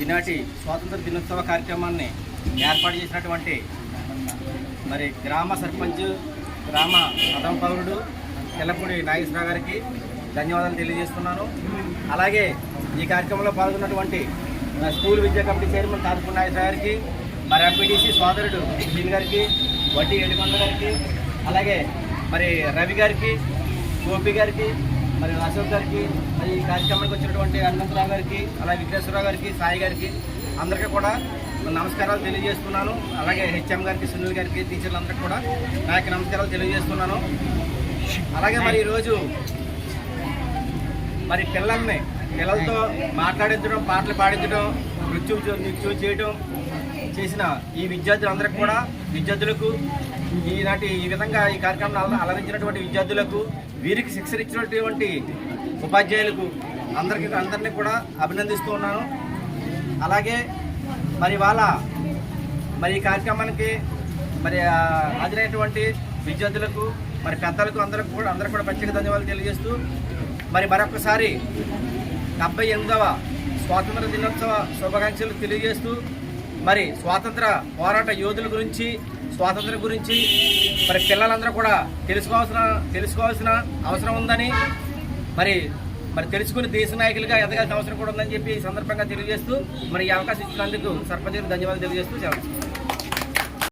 ఈనాటి స్వాతంత్ర దినోత్సవ కార్యక్రమాన్ని ఏర్పాటు చేసినటువంటి మరి గ్రామ సర్పంచ్ గ్రామ ప్రథమ పౌరుడు తెల్లపూడి నాగేశ్వరరావు గారికి ధన్యవాదాలు తెలియజేస్తున్నాను. అలాగే ఈ కార్యక్రమంలో పాల్గొన్నటువంటి స్కూల్ విద్యా కమిటీ చైర్మన్ తాతపూడి నాగేశ్వరరావు గారికి, మరి ఎంపీటీసీ సోదరుడు సునీల్ గారికి, వడ్డీ ఏడుకొండ గారికి, అలాగే మరి రవి గారికి, గోపి గారికి, మరి అశోక్ గారికి, మరి ఈ కార్యక్రమానికి వచ్చినటువంటి హనుమంతరావు గారికి, అలాగే విఘ్నేశ్వరరావు గారికి, సాయి గారికి అందరికీ కూడా నమస్కారాలు తెలియజేస్తున్నాను. అలాగే హెచ్ఎం గారికి, సునీల్ గారికి, టీచర్లందరికీ కూడా నా యొక్క నమస్కారాలు తెలియజేస్తున్నాను. అలాగే మరి ఈరోజు మరి పిల్లలతో మాట్లాడించడం, పాటలు పాడించడం, నృత్యం చేయడం చేసిన ఈ విద్యార్థులందరికీ కూడా విద్యార్థులకు ఈనాటి ఈ విధంగా ఈ కార్యక్రమం అలరించినటువంటి విద్యార్థులకు, వీరికి శిక్షణ ఇచ్చినటువంటి ఉపాధ్యాయులకు అందరినీ కూడా అభినందిస్తూ ఉన్నాను. అలాగే మరి వాళ్ళ మరి ఈ కార్యక్రమానికి మరి హాజరైనటువంటి విద్యార్థులకు, మరి పెద్దలకు అందరూ కూడా ప్రత్యేక ధన్యవాదాలు తెలియజేస్తూ మరి మరొకసారి 78వ స్వాతంత్ర దినోత్సవ శుభాకాంక్షలు తెలియజేస్తూ మరి స్వాతంత్ర పోరాట యోధుల గురించి, స్వాతంత్రం గురించి మరి పిల్లలందరూ కూడా తెలుసుకోవాల్సిన అవసరం ఉందని, మరి తెలుసుకుని దేశ నాయకులుగా ఎదగాల్సిన అవసరం కూడా ఉందని చెప్పి ఈ సందర్భంగా తెలియజేస్తూ మరి ఈ అవకాశం ఇచ్చినందుకు సర్పంచ్కి ధన్యవాదాలు తెలియజేస్తూ